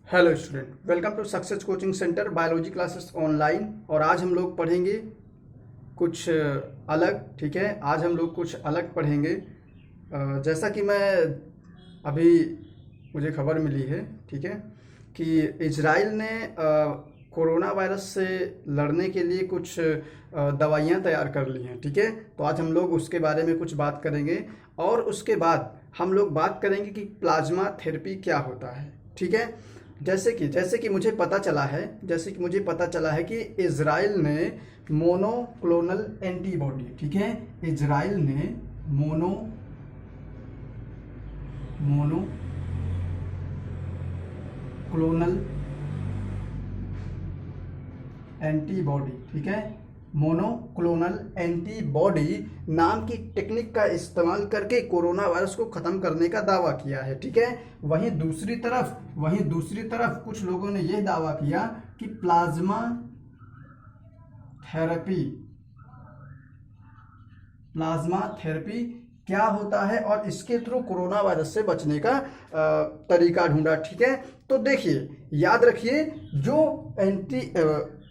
Hello student, welcome to success coaching centre biology classes online. और आज हम लोग पढ़ेंगे कुछ अलग। ठीक है, आज हम लोग कुछ अलग पढ़ेंगे। जैसा कि मैं अभी मुझे खबर मिली है, ठीक है, कि इजराइल ने कोरोना वायरस से लड़ने के लिए कुछ दवाइयाँ तैयार कर ली हैं। ठीक है, तो आज हम लोग उसके बारे में कुछ बात करेंगे और उसके बाद हम लोग बात करेंगे कि प्लाज्मा थेरेपी क्या होता है। ठीक है, जैसे कि मुझे पता चला है कि इजराइल ने मोनोक्लोनल एंटीबॉडी, ठीक है, इजराइल ने मोनोक्लोनल एंटीबॉडी, ठीक है, मोनोक्लोनल एंटीबॉडी नाम की टेक्निक का इस्तेमाल करके कोरोना वायरस को खत्म करने का दावा किया है। ठीक है, वहीं दूसरी तरफ कुछ लोगों ने यह दावा किया कि प्लाज्मा थेरेपी क्या होता है और इसके थ्रू कोरोना वायरस से बचने का तरीका ढूंढा। ठीक है, तो देखिए, याद रखिए, जो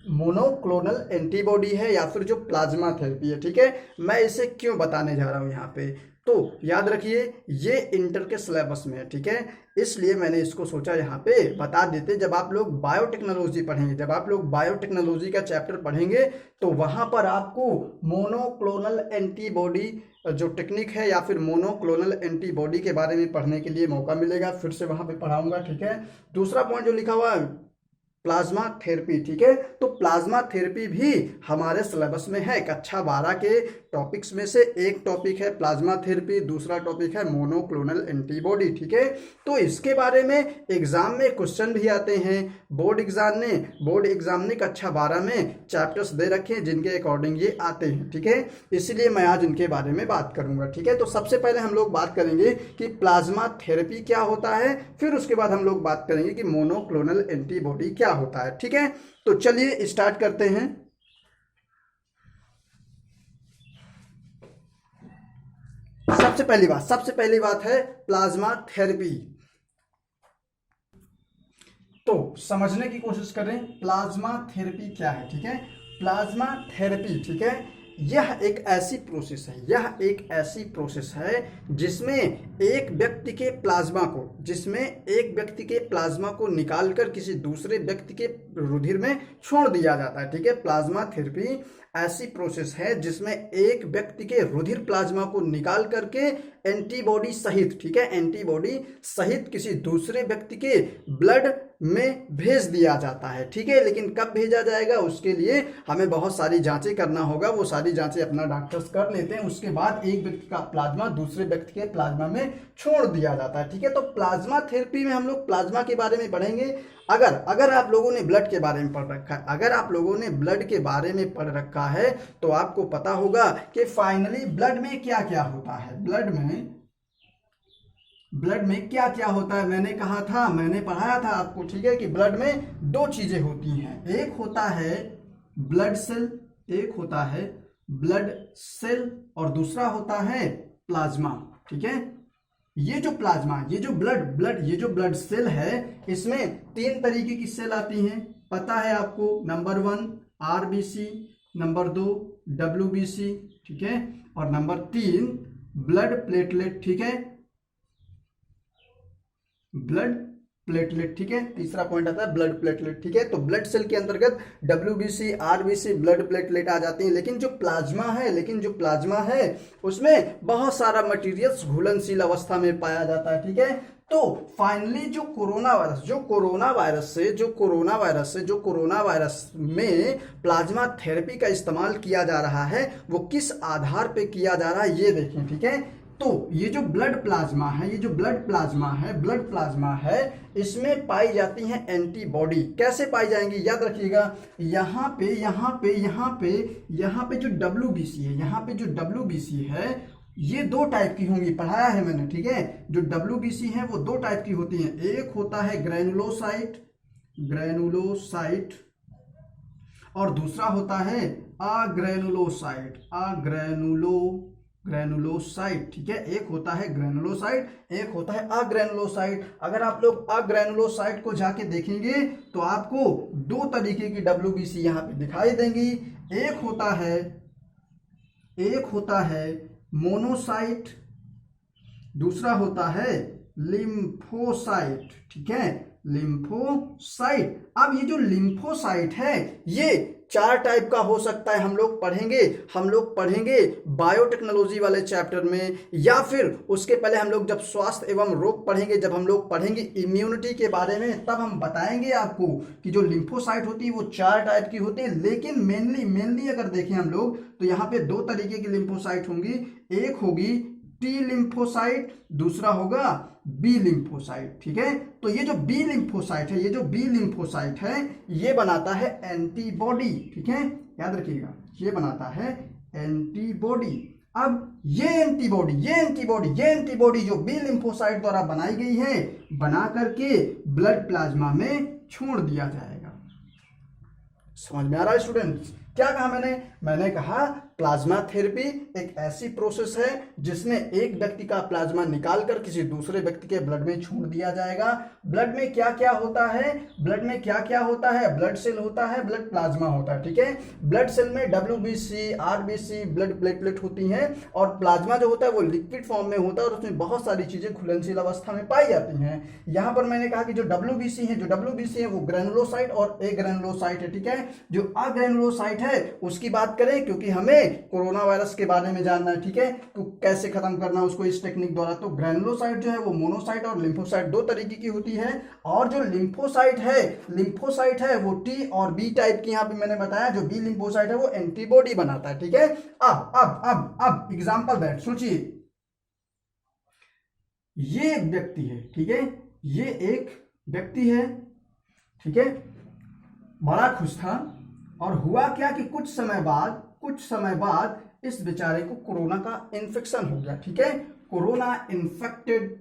मोनोक्लोनल एंटीबॉडी है या फिर जो प्लाज्मा थेरेपी है, ठीक है, मैं इसे क्यों बताने जा रहा हूं यहाँ पे, तो याद रखिए ये इंटर के सिलेबस में है। ठीक है, इसलिए मैंने इसको सोचा यहाँ पे बता देते। जब आप लोग बायोटेक्नोलॉजी पढ़ेंगे, जब आप लोग बायोटेक्नोलॉजी का चैप्टर पढ़ेंगे, तो वहां पर आपको मोनोक्लोनल एंटीबॉडी जो टेक्निक है या फिर मोनोक्लोनल एंटीबॉडी के बारे में पढ़ने के लिए मौका मिलेगा। फिर से वहां पे पढ़ाऊंगा। ठीक है, दूसरा पॉइंट जो लिखा हुआ है प्लाज्मा थेरेपी, ठीक है, तो प्लाज्मा थेरेपी भी हमारे सिलेबस में है। कक्षा 12 के टॉपिक्स में से एक टॉपिक है प्लाज्मा थेरेपी, दूसरा टॉपिक है मोनोक्लोनल एंटीबॉडी। ठीक है, तो इसके बारे में एग्जाम में क्वेश्चन भी आते हैं। बोर्ड एग्जाम ने कक्षा 12 में चैप्टर्स दे रखे हैं जिनके अकॉर्डिंग ये आते हैं। ठीक है, इसलिए मैं आज इनके बारे में बात करूंगा। ठीक है, तो सबसे पहले हम लोग बात करेंगे कि प्लाज्मा थेरेपी क्या होता है, फिर उसके बाद हम लोग बात करेंगे कि मोनोक्लोनल एंटीबॉडी क्या होता है। ठीक है, तो चलिए स्टार्ट करते हैं। सबसे पहली बात है प्लाज्मा थेरेपी। तो समझने की कोशिश करें प्लाज्मा थेरेपी क्या है। ठीक है, प्लाज्मा थेरेपी, ठीक है, यह एक ऐसी प्रोसेस है जिसमें एक व्यक्ति के प्लाज्मा को निकालकर किसी दूसरे व्यक्ति के रुधिर में छोड़ दिया जाता है। ठीक है, प्लाज्मा थेरेपी ऐसी प्रोसेस है जिसमें एक व्यक्ति के रुधिर प्लाज्मा को निकाल करके एंटीबॉडी सहित, ठीक है, एंटीबॉडी सहित किसी दूसरे व्यक्ति के ब्लड में भेज दिया जाता है। ठीक है, लेकिन कब भेजा जाएगा उसके लिए हमें बहुत सारी जांचें करना होगा। वो सारी जांचें अपना डॉक्टर्स कर लेते हैं। उसके बाद एक व्यक्ति का प्लाज्मा दूसरे व्यक्ति के प्लाज्मा में छोड़ दिया जाता है। ठीक है, तो प्लाज्मा थेरेपी में हम लोग प्लाज्मा के बारे में पढ़ेंगे। अगर आप लोगों ने ब्लड के बारे में पढ़ रखा है, तो आपको पता होगा कि फाइनली ब्लड में क्या क्या होता है। ब्लड में क्या क्या होता है, मैंने पढ़ाया था आपको। ठीक है, कि ब्लड में दो चीजें होती हैं, एक होता है ब्लड सेल और दूसरा होता है प्लाज्मा। ठीक है, ये जो ब्लड सेल है, इसमें तीन तरीके की सेल आती हैं, पता है आपको। नंबर 1 आरबीसी, नंबर 2 डब्ल्यूबीसी, ठीक है, और नंबर 3 ब्लड प्लेटलेट। ठीक है, ब्लड प्लेटलेट, ठीक है, तीसरा पॉइंट आता है ब्लड प्लेटलेट। ठीक है, तो ब्लड सेल के अंतर्गत डब्ल्यूबीसी, आरबीसी, ब्लड प्लेटलेट आ जाती हैं। लेकिन जो प्लाज्मा है उसमें बहुत सारा मटेरियल्स घुलनशील अवस्था में पाया जाता है। ठीक है, तो फाइनली जो कोरोना वायरस में प्लाज्मा थेरेपी का इस्तेमाल किया जा रहा है, वो किस आधार पे किया जा रहा है ये देखें। ठीक है, तो ये जो ब्लड प्लाज्मा है, इसमें पाई जाती हैं एंटीबॉडी। कैसे पाई जाएंगी, याद रखिएगा, यहाँ पे जो डब्ल्यूबीसी है, ये दो टाइप की होंगी, पढ़ाया है मैंने। ठीक है, जो डब्ल्यूबीसी है वो दो टाइप की होती हैं। एक होता है ग्रैनुलोसाइट और दूसरा होता है अग्रैनुलोसाइट। ग्रेनुलोसाइट, ठीक है। एक होता है ग्रेनुलोसाइट, एक होता है अग्रेनुलोसाइट। अगर आप लोग अग्रेनुलोसाइट को जाके देखेंगे तो आपको दो तरीके की WBC यहाँ पे दिखाई देंगी। एक होता है मोनोसाइट, दूसरा होता है लिम्फोसाइट, ठीक है, लिम्फोसाइट। अब ये जो लिम्फोसाइट है ये 4 टाइप का हो सकता है। हम लोग पढ़ेंगे बायोटेक्नोलॉजी वाले चैप्टर में, या फिर उसके पहले हम लोग जब स्वास्थ्य एवं रोग पढ़ेंगे, जब हम लोग पढ़ेंगे इम्यूनिटी के बारे में, तब हम बताएंगे आपको कि जो लिम्फोसाइट होती है वो 4 टाइप की होती है। लेकिन मेनली अगर देखें हम लोग तो यहाँ पे 2 तरीके की लिम्फोसाइट होंगी। एक होगी T लिम्फोसाइट, दूसरा होगा B लिम्फोसाइट, ठीक है। तो ये जो B लिम्फोसाइट है ये बनाता है एंटीबॉडी, ठीक है, याद रखिएगा, ये बनाता है एंटीबॉडी। अब ये एंटीबॉडी जो B लिम्फोसाइट द्वारा बनाई गई है, बना करके ब्लड प्लाज्मा में छोड़ दिया जाएगा। समझ में आ रहा है स्टूडेंट्स? क्या कहा मैंने कहा प्लाज्मा थेरेपी एक ऐसी प्रोसेस है जिसमें एक व्यक्ति का प्लाज्मा निकालकर किसी दूसरे व्यक्ति के ब्लड में छोड़ दिया जाएगा। ब्लड में क्या क्या होता है? ब्लड सेल होता है, ब्लड प्लाज्मा होता है, ठीक है। ब्लड सेल में WBC, RBC ब्लड प्लेटलेट होती हैं, और प्लाज्मा जो होता है वो लिक्विड फॉर्म में होता है, और उसमें बहुत सारी चीजें घुलनशील अवस्था में पाई जाती हैं। यहाँ पर मैंने कहा कि जो WBC है वो ग्रेनुलोसाइट और एग्रेनुलोसाइट है, ठीक है। जो अग्रेनुलोसाइट है उसकी बात करें, क्योंकि हमें कोरोना वायरस के बारे में जानना है, ठीक है, तो कैसे खत्म करना उसको इस टेक्निक द्वारा। तो ग्रेनुलोसाइट जो है वो मोनोसाइट और लिम्फोसाइट 2 तरीके की होती है, और जो लिम्फोसाइट है वो T और B टाइप की। यहाँ पे मैंने बताया जो B लिम्फोसाइट है वो एंटीबॉडी बनाता है, ठीक है। अब एग्जांपल दैट, सोचिए ये एक व्यक्ति है, ठीक है, ये एक व्यक्ति है, ठीक है, बड़ा खुश था, और हुआ क्या कि कुछ समय बाद इस बेचारे को कोरोना का इन्फेक्शन हो गया, ठीक है। कोरोना इन्फेक्टेड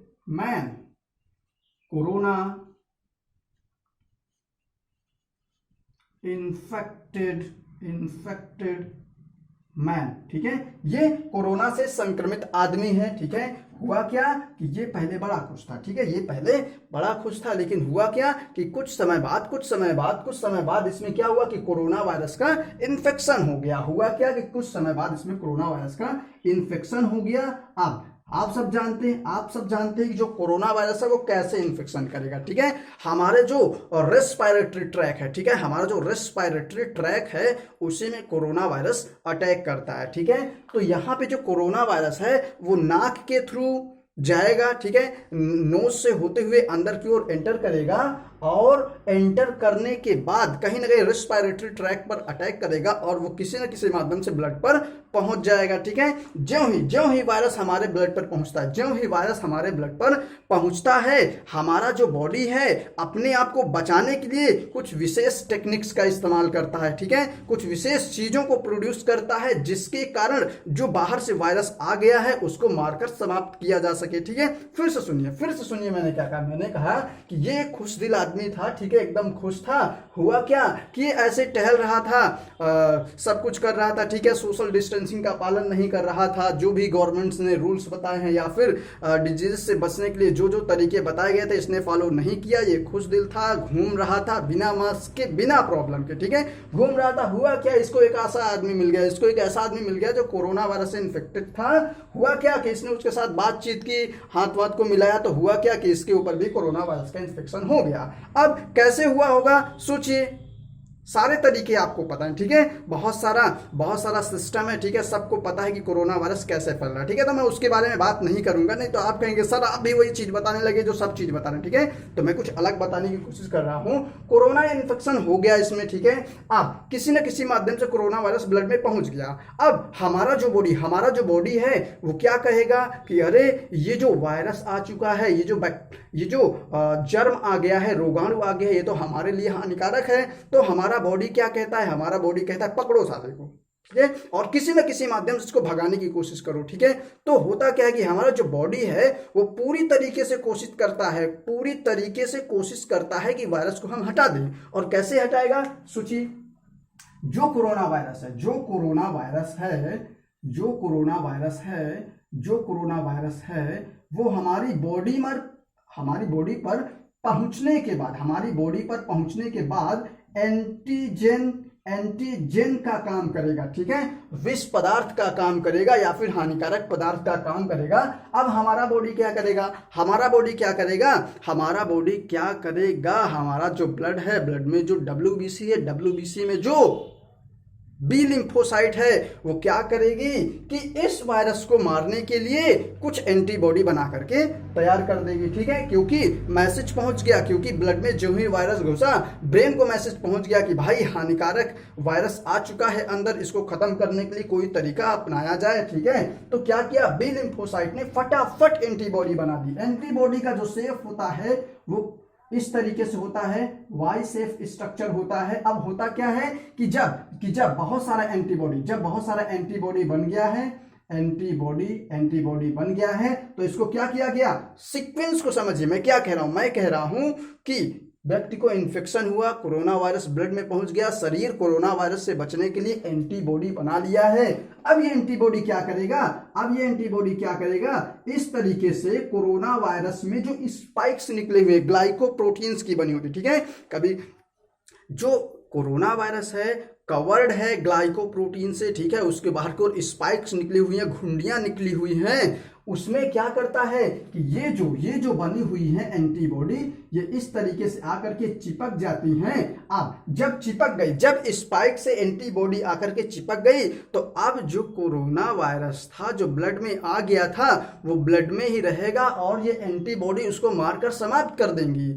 मैन, ठीक है। ये कोरोना से संक्रमित आदमी है, ठीक है। हुआ क्या कि ये पहले बड़ा खुश था, ठीक है, लेकिन हुआ क्या कि कुछ समय बाद इसमें क्या हुआ कि कोरोना वायरस का इन्फेक्शन हो गया। अब आप सब जानते हैं कि जो कोरोना वायरस है वो कैसे इन्फेक्शन करेगा, ठीक है। हमारे जो रेस्पिरेटरी ट्रैक है उसी में कोरोना वायरस अटैक करता है, ठीक है। तो यहाँ पे जो कोरोना वायरस है वो नाक के थ्रू जाएगा, ठीक है, नोज से होते हुए अंदर की ओर एंटर करेगा, और एंटर करने के बाद कहीं ना कहीं रेस्पिरेटरी ट्रैक पर अटैक करेगा, और वो किसी न किसी माध्यम से ब्लड पर पहुंच जाएगा, ठीक है। ज्यों ही वायरस हमारे ब्लड पर पहुंचता है, हमारा जो बॉडी है अपने आप को बचाने के लिए कुछ विशेष टेक्निक्स का इस्तेमाल करता है, ठीक है, कुछ विशेष चीजों को प्रोड्यूस करता है जिसके कारण जो बाहर से वायरस आ गया है उसको मारकर समाप्त किया जा सके, ठीक है। फिर से सुनिए मैंने क्या कहा। मैंने कहा कि ये खुश दिल आदमी था, ठीक है, एकदम खुश था। हुआ क्या कि ऐसे टहल रहा था, सब कुछ कर रहा था, ठीक है, सोशल डिस्टेंसिंग का पालन नहीं कर रहा था, जो भी गवर्नमेंट्स ने रूल्स बताए हैं या फिर डिजीज से बचने के लिए जो जो तरीके बताए गए थे इसने फॉलो नहीं किया। ये खुश दिल था, घूम रहा था बिना मास्क के, बिना प्रॉब्लम के, ठीक है, घूम रहा था। हुआ क्या, इसको एक ऐसा आदमी मिल गया जो कोरोना वायरस से इन्फेक्टेड था। हुआ क्या कि इसने उसके साथ बातचीत की, हाथ वाथ को मिलाया, तो हुआ क्या कि इसके ऊपर भी कोरोना वायरस का इन्फेक्शन हो गया। अब कैसे हुआ होगा सोचिए, सारे तरीके आपको पता है, ठीक है, बहुत सारा सिस्टम है, ठीक है, सबको पता है कि कोरोना वायरस कैसे फैल रहा है, ठीक है। तो मैं उसके बारे में बात नहीं करूंगा, नहीं तो आप कहेंगे सर आप भी वही चीज बताने लगे जो सब चीज बता रहे हैं, ठीक है। तो मैं कुछ अलग बताने की कोशिश कर रहा हूं। कोरोना इन्फेक्शन हो गया इसमें, ठीक है। अब किसी न किसी माध्यम से कोरोना वायरस ब्लड में पहुंच गया। अब हमारा जो बॉडी है वो क्या कहेगा कि अरे ये जो वायरस आ चुका है, ये जो जर्म आ गया है, रोगाणु आ गया है, ये तो हमारे लिए हानिकारक है। तो हमारा बॉडी क्या कहता है, हमारा बॉडी कहता है पकड़ो साले को, ठीक है, और किसी न किसी माध्यम से इसको भगाने की कोशिश करो, ठीक है। तो होता क्या है कि हमारा जो बॉडी है वो पूरी तरीके से कोशिश करता है कि वायरस को हम हटा दें। और कैसे हटाएगा, सोचिए, जो कोरोना वायरस है जो कोरोना वायरस है, जो कोरोना वायरस है वो हमारी बॉडी पर पहुंचने के बाद, हमारी बॉडी पर पहुंचने के बाद एंटीजन का काम करेगा, ठीक है, विष पदार्थ का काम करेगा या फिर हानिकारक पदार्थ का काम करेगा। अब हमारा बॉडी क्या करेगा, हमारा बॉडी क्या करेगा, हमारा बॉडी क्या करेगा, हमारा जो ब्लड है, ब्लड में जो WBC है, WBC में जो बी लिम्फोसाइट है वो क्या करेगी कि इस वायरस को मारने के लिए कुछ एंटीबॉडी बना करके तैयार कर देगी, ठीक है, क्योंकि मैसेज पहुंच गया, क्योंकि ब्लड में जो ही वायरस घुसा ब्रेन को मैसेज पहुंच गया कि भाई हानिकारक वायरस आ चुका है अंदर, इसको खत्म करने के लिए कोई तरीका अपनाया जाए, ठीक है। तो क्या किया, बी लिम्फोसाइट ने फटाफट एंटीबॉडी बना दी। एंटीबॉडी का जो शेप होता है वो इस तरीके से होता है, वाई शेप स्ट्रक्चर होता है। अब होता क्या है कि जब बहुत सारा एंटीबॉडी बन गया है, एंटीबॉडी बन गया है, तो इसको क्या किया गया, सीक्वेंस को समझिए मैं क्या कह रहा हूं, मैं कह रहा हूं कि व्यक्ति को इन्फेक्शन हुआ, कोरोना वायरस ब्लड में पहुंच गया, शरीर कोरोना वायरस से बचने के लिए एंटीबॉडी बना लिया है। अब ये एंटीबॉडी क्या करेगा, इस तरीके से कोरोना वायरस में जो स्पाइक्स निकले हुए ग्लाइकोप्रोटीन्स की बनी होती, ठीक है, कभी जो कोरोना वायरस है कवर्ड है ग्लाइकोप्रोटीन से, ठीक है, उसके बाहर की ओर स्पाइक्स निकली हुई हैं, घुंडियां निकली हुई हैं, उसमें क्या करता है कि ये जो बनी हुई है एंटीबॉडी, ये इस तरीके से आकर के चिपक जाती हैं। अब जब चिपक गई, जब स्पाइक से एंटीबॉडी आकर के चिपक गई, तो अब जो कोरोना वायरस था जो ब्लड में आ गया था वो ब्लड में ही रहेगा और ये एंटीबॉडी उसको मारकर समाप्त कर देंगी,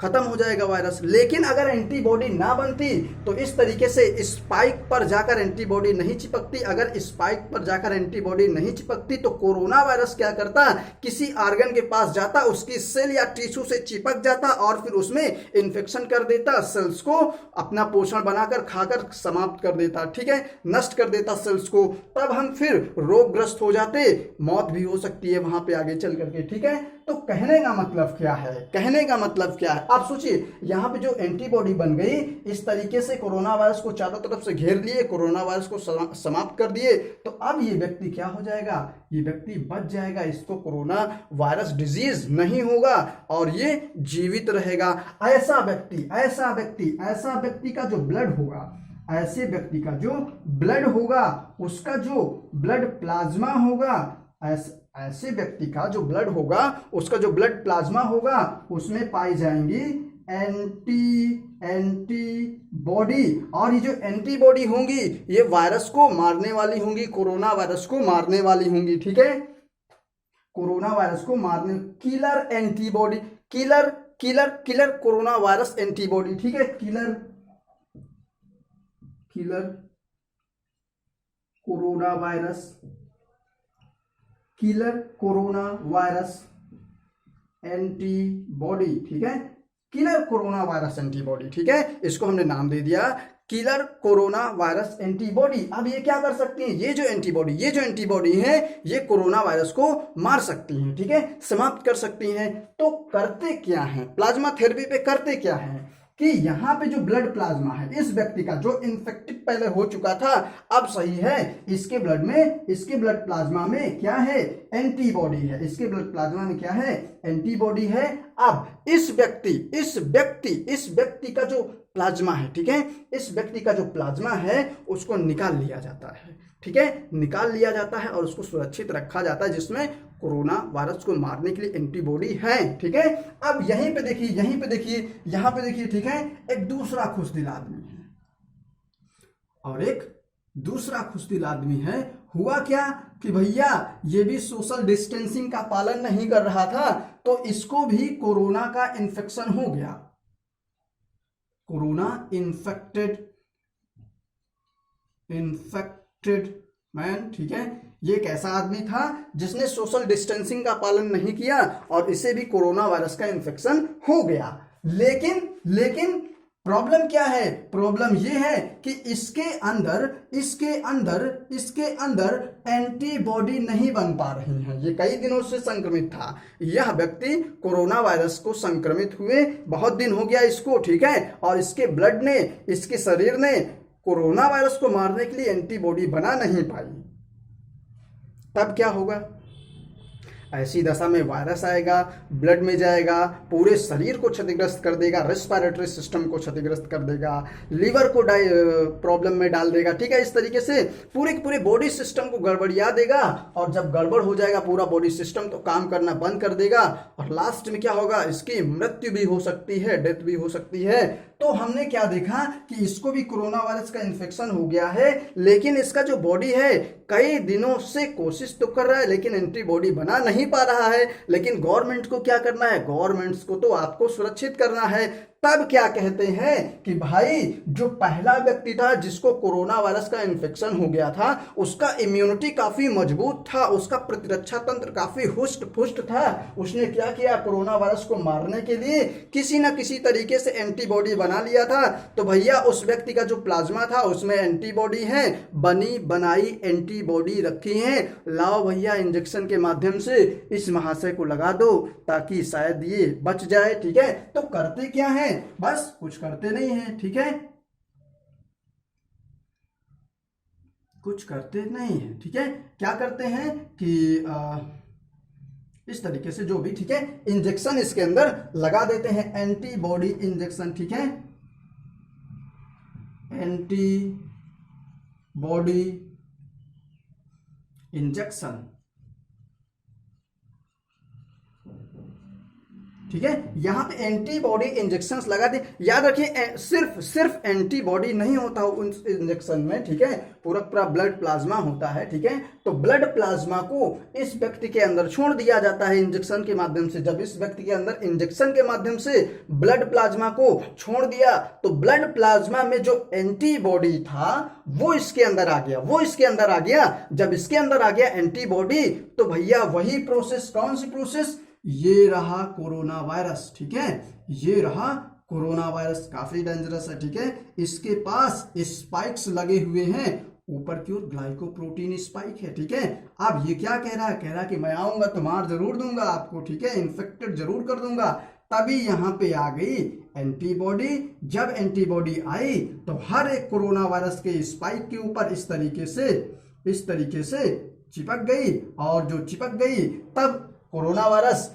खत्म हो जाएगा वायरस। लेकिन अगर एंटीबॉडी ना बनती तो इस तरीके से स्पाइक पर जाकर एंटीबॉडी नहीं चिपकती। अगर स्पाइक पर जाकर एंटीबॉडी नहीं चिपकती तो कोरोना वायरस क्या करता, किसी ऑर्गन के पास जाता, उसकी सेल या टिश्यू से चिपक जाता और फिर उसमें इन्फेक्शन कर देता, सेल्स को अपना पोषण बनाकर खाकर समाप्त कर देता, ठीक है, नष्ट कर देता सेल्स को। तब हम फिर रोगग्रस्त हो जाते, मौत भी हो सकती है वहां पे आगे चल करके, ठीक है। तो कहने का मतलब क्या है, आप सोचिए, यहाँ पे जो एंटीबॉडी बन गई इस तरीके से कोरोना वायरस को चारों तरफ से घेर लिए, कोरोना वायरस को समाप्त कर दिए, तो अब ये व्यक्ति क्या हो जाएगा, ये व्यक्ति बच जाएगा, इसको कोरोना वायरस डिजीज नहीं होगा और ये जीवित रहेगा। ऐसा व्यक्ति का जो ब्लड होगा, ऐसे व्यक्ति का जो ब्लड होगा, उसका जो ब्लड प्लाज्मा होगा, ऐसे व्यक्ति का जो ब्लड होगा, उसका जो ब्लड प्लाज्मा होगा, उसमें पाई जाएंगी एंटीबॉडी। और ये जो एंटीबॉडी होंगी ये वायरस को मारने वाली होंगी, कोरोना वायरस को मारने वाली होंगी, ठीक है, कोरोना वायरस को मारने, killer antibody, killer corona virus antibody, ठीक है, किलर कोरोना वायरस एंटीबॉडी, ठीक है, किलर कोरोना वायरस एंटीबॉडी, ठीक है, इसको हमने नाम दे दिया किलर कोरोना वायरस एंटीबॉडी। अब ये क्या कर सकती हैं, ये जो एंटीबॉडी है ये कोरोना वायरस को मार सकती हैं, ठीक है, समाप्त कर सकती हैं। तो करते क्या है, प्लाज्मा थेरेपी पे करते क्या है कि यहाँ पे जो ब्लड प्लाज्मा है इस व्यक्ति का जो इन्फेक्टेड पहले हो चुका था अब सही है, इसके ब्लड प्लाज्मा में क्या है, एंटीबॉडी है, इसके ब्लड प्लाज्मा में क्या है, एंटीबॉडी है। अब इस व्यक्ति का जो प्लाज्मा है, ठीक है, इस व्यक्ति का जो प्लाज्मा है उसको निकाल लिया जाता है, ठीक है, निकाल लिया जाता है और उसको सुरक्षित रखा जाता है जिसमें कोरोना वायरस को मारने के लिए एंटीबॉडी है, ठीक है। अब यहीं पे देखिए, ठीक है, एक दूसरा खुशदिल आदमी है और एक दूसरा खुशदिल आदमी है। हुआ क्या कि भैया ये भी सोशल डिस्टेंसिंग का पालन नहीं कर रहा था तो इसको भी कोरोना का इन्फेक्शन हो गया, कोरोना इन्फेक्टेड मैन, ठीक है, ये एक ऐसा आदमी था जिसने सोशल डिस्टेंसिंग का पालन नहीं किया और इसे भी कोरोना वायरस का इन्फेक्शन हो गया। लेकिन प्रॉब्लम क्या है, प्रॉब्लम ये है कि इसके अंदर एंटीबॉडी नहीं बन पा रही है। ये कई दिनों से संक्रमित था, यह व्यक्ति कोरोना वायरस को संक्रमित हुए बहुत दिन हो गया इसको, ठीक है, और इसके ब्लड ने, इसके शरीर ने कोरोना वायरस को मारने के लिए एंटीबॉडी बना नहीं पाई, तब क्या होगा? ऐसी दशा में वायरस आएगा, ब्लड में जाएगा, पूरे शरीर को क्षतिग्रस्त कर देगा, रेस्पिरेटरी सिस्टम को क्षतिग्रस्त कर देगा, लीवर को प्रॉब्लम में डाल देगा, ठीक है। इस तरीके से पूरे पूरे बॉडी सिस्टम को गड़बड़िया देगा, और जब गड़बड़ हो जाएगा पूरा बॉडी सिस्टम तो काम करना बंद कर देगा, और लास्ट में क्या होगा? इसकी मृत्यु भी हो सकती है, डेथ भी हो सकती है। तो हमने क्या देखा कि इसको भी कोरोना वायरस का इन्फेक्शन हो गया है, लेकिन इसका जो बॉडी है कई दिनों से कोशिश तो कर रहा है लेकिन एंटीबॉडी बना नहीं पा रहा है। लेकिन गवर्नमेंट को क्या करना है? गवर्नमेंट्स को तो आपको सुरक्षित करना है। तब क्या कहते हैं कि भाई जो पहला व्यक्ति था जिसको कोरोना वायरस का इन्फेक्शन हो गया था, उसका इम्यूनिटी काफी मजबूत था, उसका प्रतिरक्षा तंत्र काफी हुष्ट पुष्ट था। उसने क्या किया? कोरोना वायरस को मारने के लिए किसी न किसी तरीके से एंटीबॉडी बना लिया था। तो भैया उस व्यक्ति का जो प्लाज्मा था उसमें एंटीबॉडी है, बनी बनाई एंटीबॉडी रखी है। लाओ भैया इंजेक्शन के माध्यम से इस महाशय को लगा दो ताकि शायद ये बच जाए, ठीक है। तो करते क्या है? बस कुछ करते नहीं है, ठीक है, कुछ करते नहीं है, ठीक है। क्या करते हैं कि इस तरीके से जो भी, ठीक है, इंजेक्शन इसके अंदर लगा देते हैं, एंटीबॉडी इंजेक्शन, ठीक है, एंटीबॉडी इंजेक्शन, ठीक है। यहां पे एंटीबॉडी इंजेक्शन लगा दे। याद रखिए सिर्फ एंटीबॉडी नहीं होता उस इंजेक्शन में, ठीक है, पूरा पूरा ब्लड प्लाज्मा होता है, ठीक है। तो ब्लड प्लाज्मा को इस व्यक्ति के अंदर छोड़ दिया जाता है इंजेक्शन के माध्यम से। जब इस व्यक्ति के अंदर इंजेक्शन के माध्यम से ब्लड प्लाज्मा को छोड़ दिया तो ब्लड प्लाज्मा में जो एंटीबॉडी था वो इसके अंदर आ गया, वो इसके अंदर आ गया। जब इसके अंदर आ गया एंटीबॉडी तो भैया वही प्रोसेस, कौन सी प्रोसेस? ये रहा कोरोना वायरस, ठीक है, ये रहा कोरोना वायरस, काफी डेंजरस है, ठीक है। इसके पास स्पाइक्स लगे हुए हैं, ऊपर की ओर ग्लाइकोप्रोटीन स्पाइक है, ठीक है। अब ये क्या कह रहा है? कह रहा है कि मैं आऊंगा तो मार जरूर दूंगा आपको, ठीक है, इन्फेक्टेड जरूर कर दूंगा। तभी यहां पे आ गई एंटीबॉडी। जब एंटीबॉडी आई तो हर एक कोरोना वायरस के स्पाइक के ऊपर इस तरीके से चिपक गई, और जो चिपक गई तब कोरोना वायरस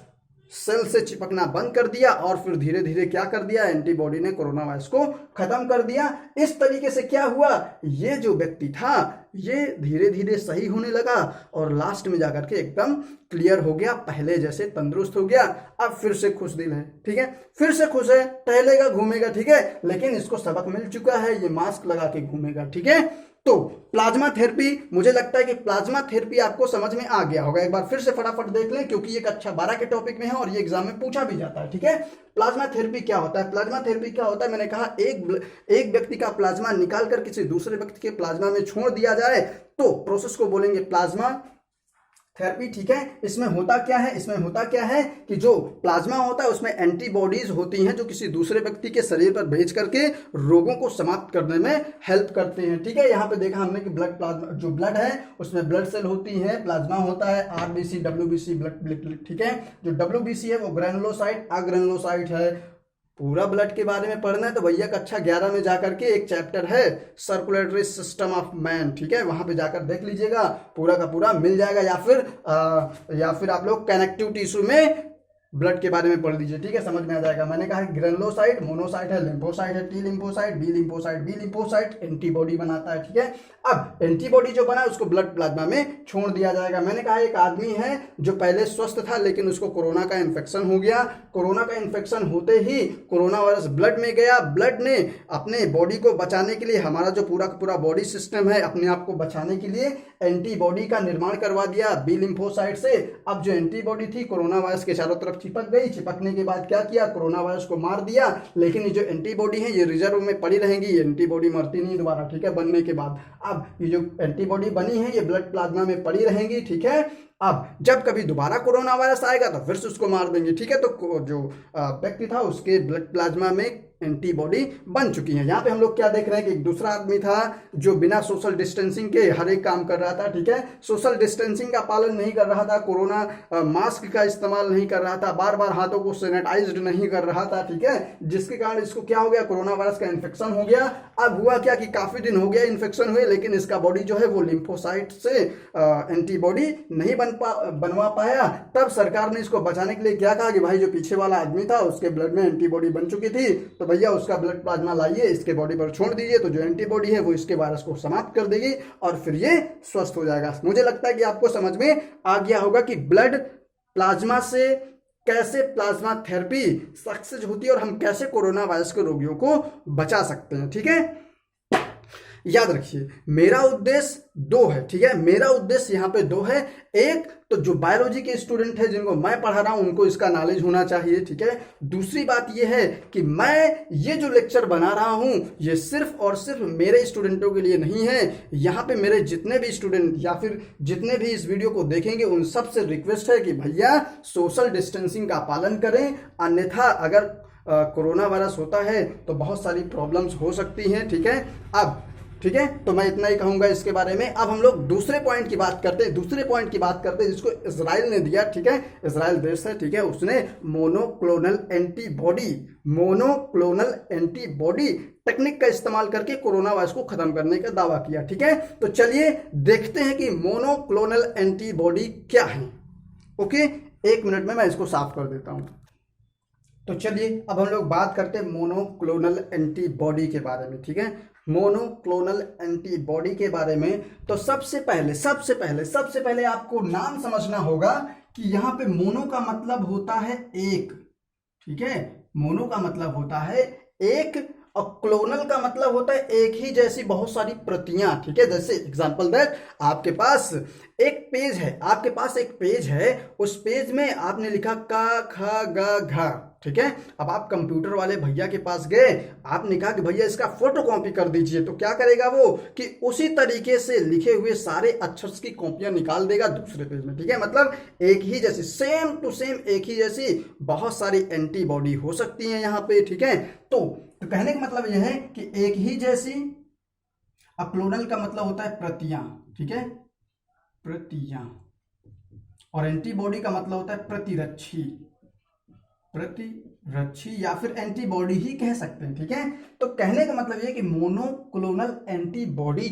सेल से चिपकना बंद कर दिया, और फिर धीरे धीरे क्या कर दिया? एंटीबॉडी ने कोरोना वायरस को खत्म कर दिया। इस तरीके से क्या हुआ? ये जो व्यक्ति था ये धीरे धीरे सही होने लगा, और लास्ट में जाकर के एकदम क्लियर हो गया, पहले जैसे तंदुरुस्त हो गया। अब फिर से खुश दिल है, ठीक है, फिर से खुश है, टहलेगा घूमेगा, ठीक है, लेकिन इसको सबक मिल चुका है, ये मास्क लगा के घूमेगा, ठीक है। तो प्लाज्मा थेरेपी, मुझे लगता है कि प्लाज्मा थेरेपी आपको समझ में आ गया होगा। एक बार फिर से फटाफट देख लें क्योंकि ये कक्षा 12 के टॉपिक में है और ये एग्जाम में पूछा भी जाता है, ठीक है। प्लाज्मा थेरेपी क्या होता है? प्लाज्मा थेरेपी क्या होता है? मैंने कहा एक व्यक्ति का प्लाज्मा निकाल कर किसी दूसरे व्यक्ति के प्लाज्मा में छोड़ दिया जाए तो प्रोसेस को बोलेंगे प्लाज्मा थेरेपी, ठीक है। इसमें होता क्या है? इसमें होता क्या है कि जो प्लाज्मा होता है उसमें एंटीबॉडीज होती हैं जो किसी दूसरे व्यक्ति के शरीर पर भेज करके रोगों को समाप्त करने में हेल्प करते हैं, ठीक है। यहाँ पे देखा हमने कि प्लाज्मा जो ब्लड है उसमें ब्लड सेल होती है, प्लाज्मा होता है, आरबीसी, डब्ल्यूबीसी, ब्लड प्लेटलेट, ठीक है। जो डब्ल्यूबीसी है वो ग्रेनुलोसाइट, अग्रेनुलोसाइट है। पूरा ब्लड के बारे में पढ़ना है तो भैया कक्षा 11 में जाकर के एक चैप्टर है सर्कुलेटरी सिस्टम ऑफ मैन, ठीक है, वहां पे जाकर देख लीजिएगा, पूरा का पूरा मिल जाएगा। या फिर आप लोग कनेक्टिव टिश्यू में ब्लड के बारे में पढ़ लीजिए, ठीक है, समझ में आ जाएगा। मैंने कहा ग्रेनुलोसाइट, मोनोसाइट है, लिम्फोसाइट है, T lymphocyte, B lymphocyte, B lymphocyte antibody बनाता है, ठीक है। अब एंटीबॉडी जो बना उसको ब्लड प्लाज्मा में छोड़ दिया जाएगा। मैंने कहा एक आदमी है जो पहले स्वस्थ था लेकिन उसको कोरोना का इन्फेक्शन हो गया। कोरोना का इन्फेक्शन होते ही कोरोना वायरस ब्लड में गया, ब्लड ने अपने बॉडी को बचाने के लिए, हमारा जो पूरा पूरा बॉडी सिस्टम है अपने आप को बचाने के लिए एंटीबॉडी का निर्माण करवा दिया बी लिम्फोसाइट से। अब जो एंटीबॉडी थी कोरोना वायरस के चारों तरफ चिपक गई, चिपकने के बाद क्या किया? कोरोना वायरस को मार दिया। लेकिन ये जो एंटीबॉडी है ये रिजर्व में पड़ी रहेंगी, ये एंटीबॉडी मरती नहीं दोबारा, ठीक है, बनने के बाद। अब ये जो एंटीबॉडी बनी है ये ब्लड प्लाज्मा में पड़ी रहेंगी, ठीक है। अब जब कभी दोबारा कोरोना वायरस आएगा तो फिर से उसको मार देंगे, ठीक है। तो जो व्यक्ति था उसके ब्लड प्लाज्मा में एंटीबॉडी बन चुकी हैं। यहाँ पे हम लोग क्या देख रहे हैं कि एक दूसरा आदमी था जो बिना सोशल डिस्टेंसिंग के हर एक काम कर रहा था, ठीक है, सोशल डिस्टेंसिंग का पालन नहीं कर रहा था, कोरोना मास्क का इस्तेमाल नहीं कर रहा था, बार बार हाथों को सैनिटाइज्ड नहीं कर रहा था, ठीक है, जिसके कारण इसको क्या हो गया, कोरोना वायरस का इन्फेक्शन हो गया। अब हुआ क्या कि काफी दिन हो गया इन्फेक्शन हुए, लेकिन इसका बॉडी जो है वो लिम्फोसाइट से एंटीबॉडी नहीं बनवा पाया। तब सरकार ने इसको बचाने के लिए क्या कहा कि भाई जो पीछे वाला आदमी था उसके ब्लड में एंटीबॉडी बन चुकी थी, तो भैया उसका ब्लड प्लाज्मा लाइए, इसके बॉडी पर छोड़ दीजिए, तो जो एंटीबॉडी है वो इसके वायरस को समाप्त कर देगी और फिर ये स्वस्थ हो जाएगा। मुझे लगता है कि आपको समझ में आ गया होगा कि ब्लड प्लाज्मा से कैसे प्लाज्मा थेरेपी सक्सेस होती है और हम कैसे कोरोना वायरस के रोगियों को बचा सकते हैं, ठीक है। याद रखिए मेरा उद्देश्य दो है, ठीक है, मेरा उद्देश्य यहाँ पे दो है। एक तो जो बायोलॉजी के स्टूडेंट है जिनको मैं पढ़ा रहा हूं उनको इसका नॉलेज होना चाहिए, ठीक है। दूसरी बात ये है कि मैं ये जो लेक्चर बना रहा हूं ये सिर्फ और सिर्फ मेरे स्टूडेंटों के लिए नहीं है। यहाँ पे मेरे जितने भी स्टूडेंट या फिर जितने भी इस वीडियो को देखेंगे उन सबसे रिक्वेस्ट है कि भैया सोशल डिस्टेंसिंग का पालन करें, अन्यथा अगर कोरोना वायरस होता है तो बहुत सारी प्रॉब्लम्स हो सकती हैं, ठीक है। अब ठीक है, तो मैं इतना ही कहूंगा इसके बारे में। अब हम लोग दूसरे पॉइंट की बात करते हैं जिसको इजराइल ने दिया, ठीक है, इजराइल देश है, ठीक है, उसने मोनोक्लोनल एंटीबॉडी टेक्निक का इस्तेमाल करके कोरोना वायरस को खत्म करने का दावा किया, ठीक है। तो चलिए देखते हैं कि मोनोक्लोनल एंटीबॉडी क्या है। ओके, 1 मिनट में मैं इसको साफ कर देता हूं। तो चलिए अब हम लोग बात करते हैं मोनोक्लोनल एंटीबॉडी के बारे में, ठीक है, मोनोक्लोनल एंटीबॉडी के बारे में। तो सबसे पहले आपको नाम समझना होगा कि यहाँ पे मोनो का मतलब होता है एक, ठीक है, मोनो का मतलब होता है एक और क्लोनल का मतलब होता है एक ही जैसी बहुत सारी प्रतियां, ठीक है। जैसे एग्जांपल दैट आपके पास एक पेज है, उस पेज में आपने लिखा क ख ग घ, ठीक है। अब आप कंप्यूटर वाले भैया के पास गए, आपने कहा कि भैया इसका फोटो कॉपी कर दीजिए, तो क्या करेगा वो कि उसी तरीके से लिखे हुए सारे अक्षर की कॉपियां निकाल देगा दूसरे पेज में, ठीक है। मतलब एक ही जैसी सेम टू सेम एक ही जैसी बहुत सारी एंटीबॉडी हो सकती हैं यहाँ पे, ठीक है। तो कहने का मतलब यह है कि एक ही जैसी, क्लोनल का मतलब होता है प्रतियां, ठीक है, प्रतियां, और एंटीबॉडी का मतलब होता है प्रतिरक्षी या फिर एंटीबॉडी ही कह सकते हैं, ठीक है। तो कहने का मतलब ये कि मोनोक्लोनल एंटीबॉडी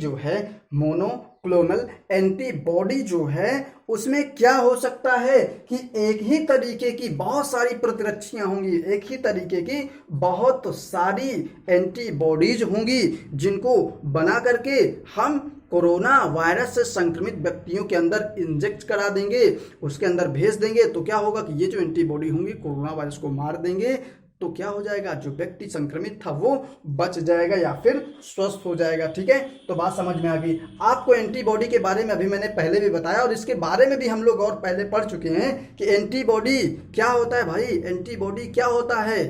जो है उसमें क्या हो सकता है कि एक ही तरीके की बहुत सारी प्रतिरक्षियां होंगी, एक ही तरीके की बहुत सारी एंटीबॉडीज होंगी जिनको बना करके हम कोरोना वायरस से संक्रमित व्यक्तियों के अंदर इंजेक्ट करा देंगे, उसके अंदर भेज देंगे। तो क्या होगा कि ये जो एंटीबॉडी होंगी कोरोना वायरस को मार देंगे, तो क्या हो जाएगा, जो व्यक्ति संक्रमित था वो बच जाएगा या फिर स्वस्थ हो जाएगा, ठीक है। तो बात समझ में आ गई आपको। एंटीबॉडी के बारे में अभी मैंने पहले भी बताया और इसके बारे में भी हम लोग और पहले पढ़ चुके हैं कि एंटीबॉडी क्या होता है। भाई एंटीबॉडी क्या होता है,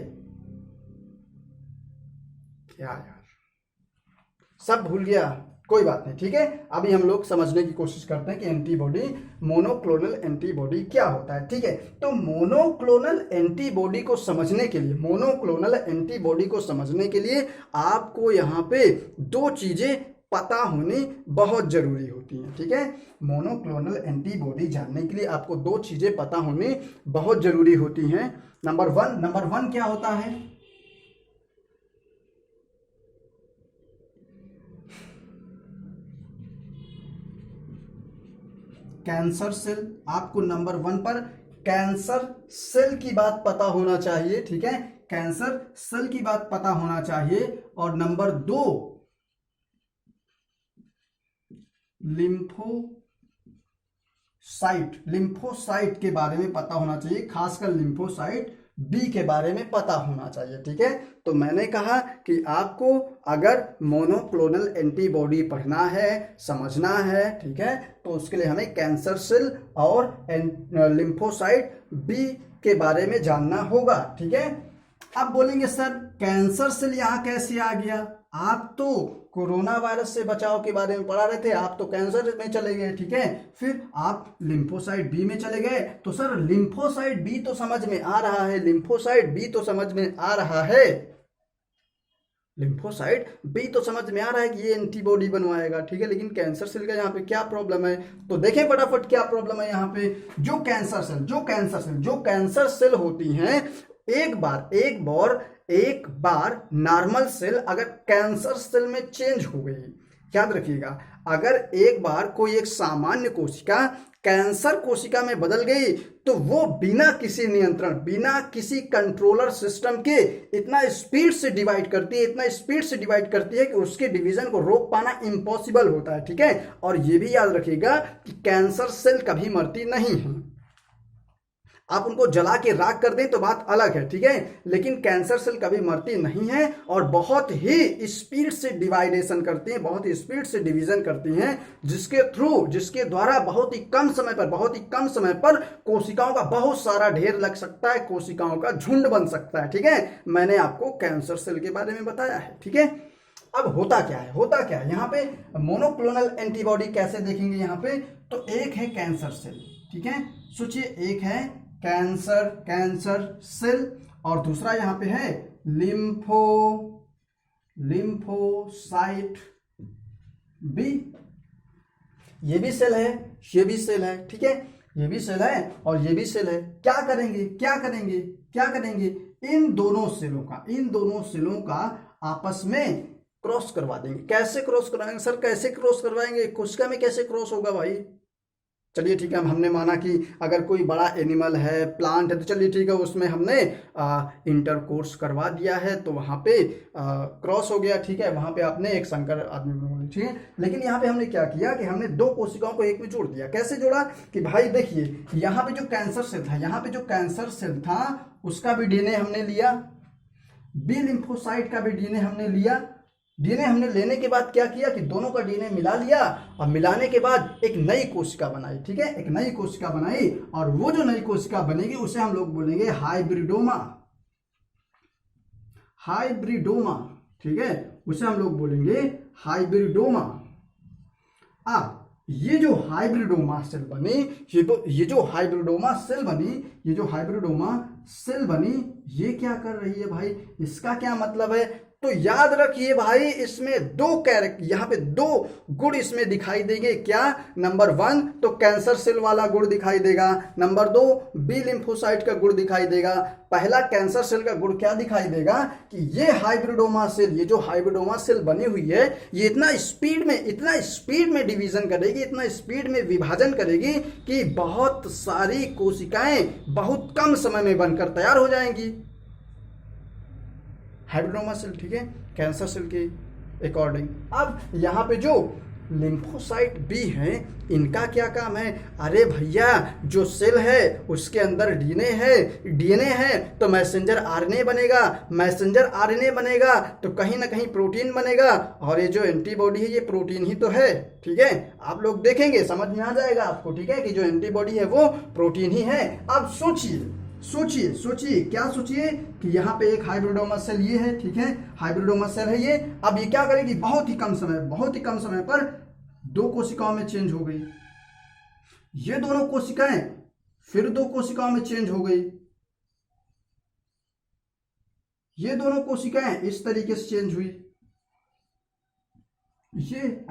क्या यार सब भूल गया, कोई बात नहीं, ठीक है। अभी हम लोग समझने की कोशिश करते हैं कि एंटीबॉडी, मोनोक्लोनल एंटीबॉडी क्या होता है, ठीक है। तो मोनोक्लोनल एंटीबॉडी को समझने के लिए आपको यहाँ पे दो चीजें पता होनी बहुत जरूरी होती हैं, ठीक है। मोनोक्लोनल एंटीबॉडी जानने के लिए आपको दो चीजें पता होनी बहुत जरूरी होती हैं। नंबर वन क्या होता है, कैंसर सेल। आपको नंबर 1 पर कैंसर सेल की बात पता होना चाहिए, ठीक है, कैंसर सेल की बात पता होना चाहिए। और नंबर 2 लिम्फोसाइट के बारे में पता होना चाहिए, खासकर लिम्फोसाइट बी के बारे में पता होना चाहिए, ठीक है। तो मैंने कहा कि आपको अगर मोनोक्लोनल एंटीबॉडी पढ़ना है, समझना है, ठीक है, तो उसके लिए हमें कैंसर सेल और लिम्फोसाइट बी के बारे में जानना होगा, ठीक है। अब बोलेंगे सर कैंसर सेल यहाँ कैसे आ गया, आप तो कोरोना वायरस से बचाव के बारे में पढ़ा रहे थे, आप तो कैंसर में चले गए, ठीक है, फिर आप लिम्फोसाइट बी में चले गए। तो सर लिम्फोसाइट बी तो समझ में आ रहा है, लिम्फोसाइट बी तो समझ में आ रहा है कि ये एंटीबॉडी बनवाएगा, ठीक है, लेकिन कैंसर सेल का यहाँ पे क्या प्रॉब्लम है, तो देखें फटाफट क्या प्रॉब्लम है यहाँ पे। जो कैंसर सेल होती हैं, एक बार नॉर्मल सेल अगर कैंसर सेल में चेंज हो गई, याद रखिएगा, अगर एक बार कोई एक सामान्य कोशिका कैंसर कोशिका में बदल गई तो वो बिना किसी नियंत्रण, बिना किसी कंट्रोलर सिस्टम के इतना स्पीड से डिवाइड करती है कि उसके डिवीजन को रोक पाना इम्पॉसिबल होता है, ठीक है। और ये भी याद रखिएगा कि कैंसर सेल कभी मरती नहीं है। आप उनको जला के राख कर दें तो बात अलग है, ठीक है, लेकिन कैंसर सेल कभी मरती नहीं है और बहुत ही स्पीड से डिवाइडेशन करती हैं, बहुत ही स्पीड से डिवीजन करती हैं, जिसके द्वारा बहुत ही कम समय पर कोशिकाओं का बहुत सारा ढेर लग सकता है, कोशिकाओं का झुंड बन सकता है, ठीक है। मैंने आपको कैंसर सेल के बारे में बताया है, ठीक है। अब होता क्या है यहाँ पे मोनोक्लोनल एंटीबॉडी कैसे देखेंगे यहाँ पे, तो एक है कैंसर सेल, ठीक है, सोचिए, एक है कैंसर सेल और दूसरा यहाँ पे है लिम्फोसाइट बी। ये भी सेल है, ठीक है, ये भी सेल है और ये भी सेल है। क्या करेंगे, इन दोनों सेलों का आपस में क्रॉस करवा देंगे। कैसे क्रॉस करवाएंगे सर, कैसे क्रॉस करवाएंगे, कोशिका में कैसे क्रॉस होगा भाई, चलिए ठीक है, हमने माना कि अगर कोई बड़ा एनिमल है, प्लांट है, तो चलिए ठीक है, उसमें हमने इंटरकोर्स करवा दिया है तो वहाँ पे क्रॉस हो गया, ठीक है, वहाँ पे आपने एक संकर आदमी बना, ठीक है। लेकिन यहाँ पे हमने क्या किया कि हमने दो कोशिकाओं को एक में जोड़ दिया। कैसे जोड़ा कि भाई देखिए, यहाँ पे जो कैंसर सेल था उसका भी डीएनए हमने लिया, बी लिम्फोसाइट का भी डीएनए हमने लिया। डीएनए हमने लेने के बाद क्या किया कि दोनों का डीएनए मिला लिया और मिलाने के बाद एक नई कोशिका बनाई, ठीक है, एक नई कोशिका बनाई और वो जो नई कोशिका बनेगी उसे हम लोग बोलेंगे हाइब्रिडोमा, ठीक है, उसे हम लोग बोलेंगे हाइब्रिडोमा। अब ये जो हाइब्रिडोमा सेल बनी, ये जो हाइब्रिडोमा सेल बनी, ये क्या कर रही है भाई, इसका क्या मतलब है, तो याद रखिए भाई, इसमें यहाँ पे दो गुण इसमें दिखाई देंगे। क्या, नंबर 1 तो कैंसर सेल वाला गुण दिखाई देगा, नंबर 2 बी लिम्फोसाइट का गुण दिखाई देगा। पहला कैंसर सेल का गुण क्या दिखाई देगा कि ये जो हाइब्रिडोमा सेल बनी हुई है, ये इतना स्पीड में डिवीजन करेगी, इतना स्पीड में विभाजन करेगी कि बहुत सारी कोशिकाएं बहुत कम समय में बनकर तैयार हो जाएंगी। हाइब्रिडोमा सेल, ठीक है, कैंसर सेल के अकॉर्डिंग। अब यहाँ पे जो लिम्फोसाइट बी हैं, इनका क्या काम है, अरे भैया जो सेल है उसके अंदर डीएनए है तो मैसेंजर आरएनए बनेगा, तो कहीं ना कहीं प्रोटीन बनेगा, और ये जो एंटीबॉडी है ये प्रोटीन ही तो है, ठीक है। आप लोग देखेंगे समझ में आ जाएगा आपको, ठीक है, कि जो एंटीबॉडी है वो प्रोटीन ही है। अब सोचिए कि यहाँ पे एक हाइब्रिडोमा सेल ये है, ठीक है, हाइब्रिडोमा सेल है ये। अब ये क्या करेगी, बहुत ही कम समय पर दो कोशिकाओं में चेंज हो गई, ये दोनों कोशिकाएं फिर दो कोशिकाओं में चेंज हो गई, ये दोनों कोशिकाएं इस तरीके से चेंज हुई, ये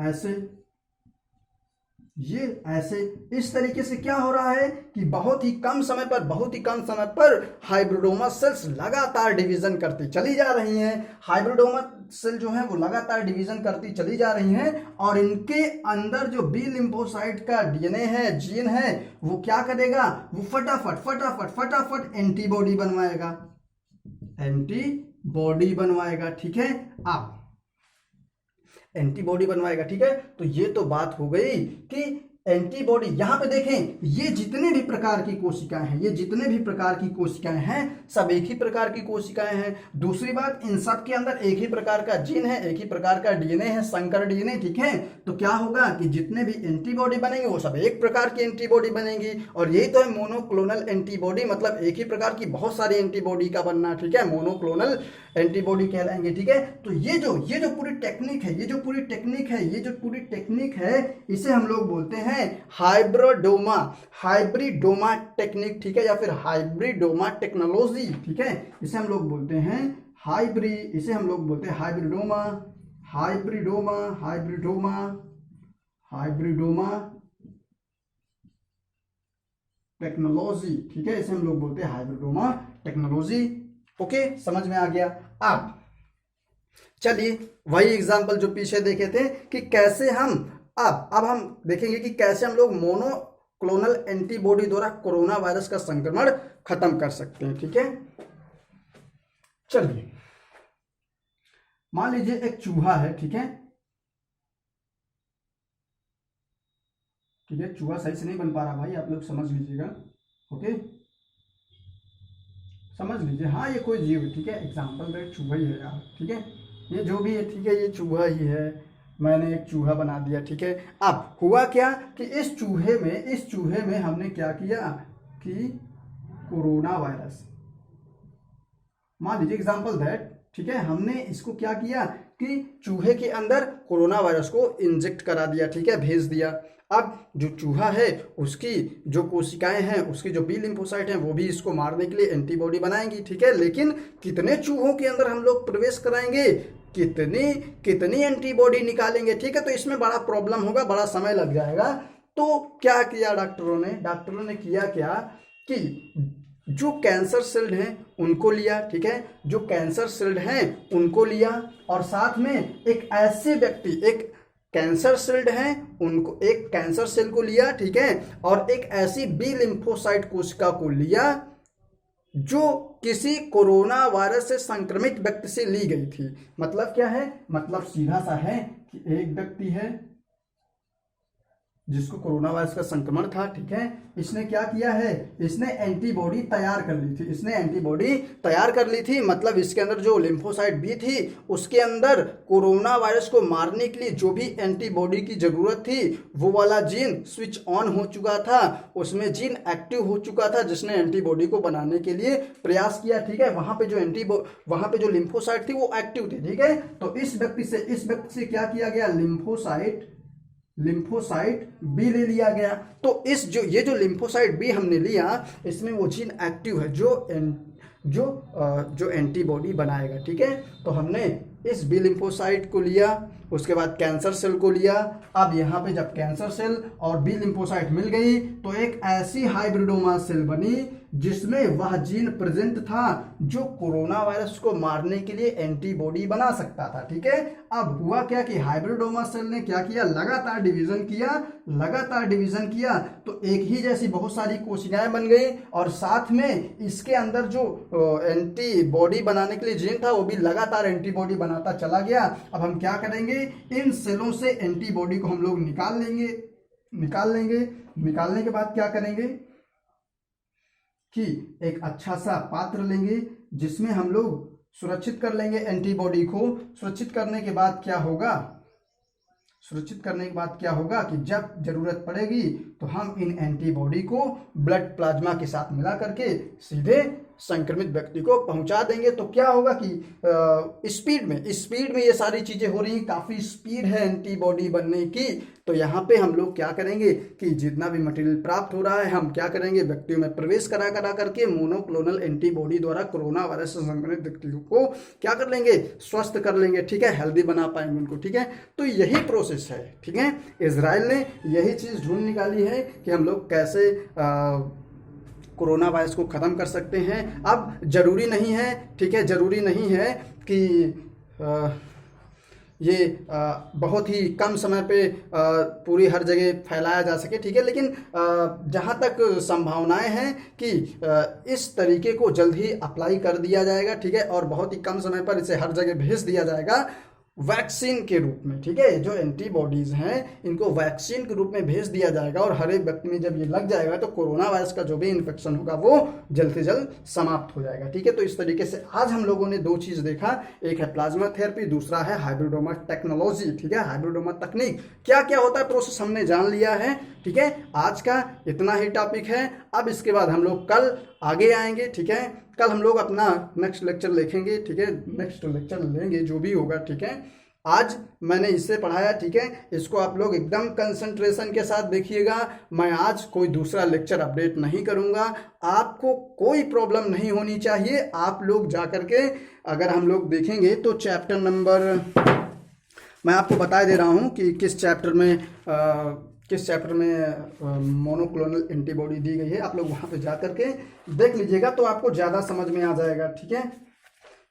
ऐसे इस तरीके से क्या हो रहा है कि बहुत ही कम समय पर हाइब्रिडोमा सेल्स लगातार डिवीजन करती चली जा रही हैं। हाइब्रिडोमा सेल जो है वो लगातार डिवीजन करती चली जा रही हैं और इनके अंदर जो बी लिम्फोसाइट का डीएनए है, जीन है, वो क्या करेगा, वो फटाफट एंटीबॉडी बनवाएगा, ठीक है। आप एंटीबॉडी बनवाएगा, ठीक है। तो ये तो बात हो गई कि एंटीबॉडी, यहां पे देखें, ये जितने भी प्रकार की कोशिकाएं हैं सब एक ही प्रकार की कोशिकाएं हैं। दूसरी बात, इन सब के अंदर एक ही प्रकार का जीन है, एक ही प्रकार का डीएनए है, संकर डीएनए, ठीक है। तो क्या होगा कि जितने भी एंटीबॉडी बनेंगे वो सब एक प्रकार की एंटीबॉडी बनेगी, और यही तो है मोनोक्लोनल एंटीबॉडी, मतलब एक ही प्रकार की बहुत सारी एंटीबॉडी का बनना, ठीक है, मोनोक्लोनल एंटीबॉडी कहलाएंगे, ठीक है। तो ये जो पूरी टेक्निक है, इसे हम लोग बोलते हैं हाइब्रिडोमा टेक्निक, ठीक है, या फिर हाइब्रिडोमा टेक्नोलॉजी, ठीक है, इसे हम लोग बोलते हैं इसे हम लोग बोलते हैं hybridoma, hybridoma, hybridoma, hybridoma technology, ठीक है, इसे हम लोग बोलते हैं हाइब्रिडोमा टेक्नोलॉजी। ओके, समझ में आ गया। अब चलिए वही एग्जांपल जो पीछे देखे थे कि कैसे हम अब हम देखेंगे कि कैसे हम लोग मोनोक्लोनल एंटीबॉडी द्वारा कोरोना वायरस का संक्रमण खत्म कर सकते हैं। ठीक है, चलिए मान लीजिए एक चूहा है, ठीक है, ठीक है, चूहा सही से नहीं बन पा रहा भाई, आप लोग समझ लीजिएगा। ओके, समझ लीजिए, हाँ ये कोई जीव है, ठीक है, एग्जाम्पल दे, चूहा ही है यार, ठीक है, ये जो भी है, ठीक है, ये चूहा ही है, मैंने एक चूहा बना दिया। ठीक है, अब हुआ क्या कि इस चूहे में हमने क्या किया कि कोरोना वायरस, मान लीजिए एग्जाम्पल दैट, ठीक है, हमने इसको क्या किया कि चूहे के अंदर कोरोना वायरस को इंजेक्ट करा दिया, ठीक है, भेज दिया। अब जो चूहा है उसकी जो कोशिकाएं हैं, उसकी जो बी लिम्फोसाइट हैं, वो भी इसको मारने के लिए एंटीबॉडी बनाएंगी। ठीक है, लेकिन कितने चूहों के अंदर हम लोग प्रवेश कराएंगे, कितनी एंटीबॉडी निकालेंगे, ठीक है, तो इसमें बड़ा प्रॉब्लम होगा, बड़ा समय लग जाएगा। तो क्या किया डॉक्टरों ने किया क्या कि जो कैंसर सेल्ड हैं उनको लिया, ठीक है, जो कैंसर सेल्ड हैं उनको लिया, और साथ में एक ऐसे व्यक्ति, एक कैंसर सेल्ड हैं उनको, एक कैंसर सेल को लिया, ठीक है, और एक ऐसी बी लिम्फोसाइट कोशिका को लिया जो किसी कोरोना वायरस से संक्रमित व्यक्ति से ली गई थी। मतलब क्या है, मतलब सीधा सा है कि एक व्यक्ति है जिसको कोरोना वायरस का संक्रमण था, ठीक है, इसने क्या किया है, इसने एंटीबॉडी तैयार कर ली थी, मतलब इसके अंदर जो लिम्फोसाइट बी थी उसके अंदर कोरोना वायरस को मारने के लिए जो भी एंटीबॉडी की जरूरत थी वो वाला जीन स्विच ऑन हो चुका था, उसमें जीन एक्टिव हो चुका था जिसने एंटीबॉडी को बनाने के लिए प्रयास किया। ठीक है, वहां पे जो लिम्फोसाइट थी वो एक्टिव थी। ठीक है, तो इस व्यक्ति से क्या किया गया, लिम्फोसाइट बी ले लिया गया। तो ये जो लिम्फोसाइट बी हमने लिया, इसमें वो जीन एक्टिव है जो एंटीबॉडी बनाएगा। ठीक है, तो हमने इस बी लिम्फोसाइट को लिया, उसके बाद कैंसर सेल को लिया। अब यहाँ पे जब कैंसर सेल और बी लिम्फोसाइट मिल गई तो एक ऐसी हाइब्रिडोमा सेल बनी जिसमें वह जीन प्रेजेंट था जो कोरोना वायरस को मारने के लिए एंटीबॉडी बना सकता था। ठीक है, अब हुआ क्या कि हाइब्रिडोमा सेल ने क्या किया, लगातार डिवीजन किया तो एक ही जैसी बहुत सारी कोशिकाएं बन गई, और साथ में इसके अंदर जो एंटीबॉडी बनाने के लिए जीन था वो भी लगातार एंटीबॉडी बनाता चला गया। अब हम क्या करेंगे, इन सेलों से एंटीबॉडी को हम लोग निकाल लेंगे। निकालने के बाद क्या करेंगे कि एक अच्छा सा पात्र लेंगे जिसमें हम लोग सुरक्षित कर लेंगे एंटीबॉडी को। सुरक्षित करने के बाद क्या होगा कि जब जरूरत पड़ेगी तो हम इन एंटीबॉडी को ब्लड प्लाज्मा के साथ मिला करके सीधे संक्रमित व्यक्ति को पहुंचा देंगे। तो क्या होगा कि स्पीड में ये सारी चीजें हो रही हैं, काफी स्पीड है एंटीबॉडी बनने की। तो यहाँ पे हम लोग क्या करेंगे कि जितना भी मटेरियल प्राप्त हो रहा है हम क्या करेंगे, व्यक्तियों में प्रवेश करा करके मोनोक्लोनल एंटीबॉडी द्वारा कोरोना वायरस से संक्रमित व्यक्तियों को क्या कर लेंगे, स्वस्थ कर लेंगे। ठीक है, हेल्दी बना पाएंगे उनको। ठीक है, तो यही प्रोसेस है। ठीक है, इजराइल ने यही चीज ढूंढ निकाली है कि हम लोग कैसे कोरोना वायरस को ख़त्म कर सकते हैं। अब जरूरी नहीं है, ठीक है, जरूरी नहीं है कि ये बहुत ही कम समय पे पूरी हर जगह फैलाया जा सके। ठीक है, लेकिन जहाँ तक संभावनाएं हैं कि इस तरीके को जल्द ही अप्लाई कर दिया जाएगा। ठीक है, और बहुत ही कम समय पर इसे हर जगह भेज दिया जाएगा वैक्सीन के रूप में। ठीक है, जो एंटीबॉडीज हैं इनको वैक्सीन के रूप में भेज दिया जाएगा, और हर एक व्यक्ति में जब ये लग जाएगा तो कोरोना वायरस का जो भी इन्फेक्शन होगा वो जल्द से जल्द समाप्त हो जाएगा। ठीक है, तो इस तरीके से आज हम लोगों ने दो चीज देखा, एक है प्लाज्मा थेरेपी, दूसरा है हाइब्रिडोमा टेक्नोलॉजी। ठीक है, हाइब्रिडोमा तकनीक क्या क्या होता है, प्रोसेस हमने जान लिया है। ठीक है, आज का इतना ही टॉपिक है। अब इसके बाद हम लोग कल आगे आएंगे। ठीक है, कल हम लोग अपना नेक्स्ट लेक्चर लिखेंगे। ठीक है, नेक्स्ट लेक्चर लेंगे जो भी होगा। ठीक है, आज मैंने इससे पढ़ाया, ठीक है। इसको आप लोग एकदम कंसंट्रेशन के साथ देखिएगा। मैं आज कोई दूसरा लेक्चर अपडेट नहीं करूंगा। आपको कोई प्रॉब्लम नहीं होनी चाहिए। आप लोग जा करके अगर हम लोग देखेंगे तो चैप्टर नंबर, मैं आपको बता दे रहा हूँ कि किस चैप्टर में मोनोक्लोनल एंटीबॉडी दी गई है। आप लोग वहाँ पे जा करके देख लीजिएगा तो आपको ज़्यादा समझ में आ जाएगा, ठीक है।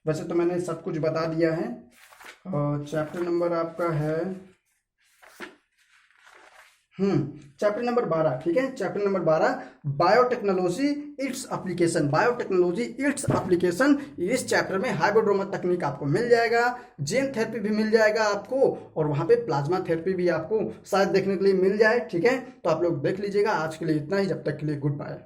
वैसे तो मैंने सब कुछ बता दिया है। चैप्टर नंबर आपका है चैप्टर नंबर 12, ठीक है। Chapter number 12 biotechnology its application. Biotechnology its application, इस चैप्टर में हाइब्रिडोमा तकनीक आपको मिल जाएगा, जीन थेरेपी भी मिल जाएगा आपको, और वहाँ पे प्लाज्मा थेरेपी भी आपको शायद देखने के लिए मिल जाए, ठीक है। तो आप लोग देख लीजिएगा। आज के लिए इतना ही, जब तक के लिए गुड बाय।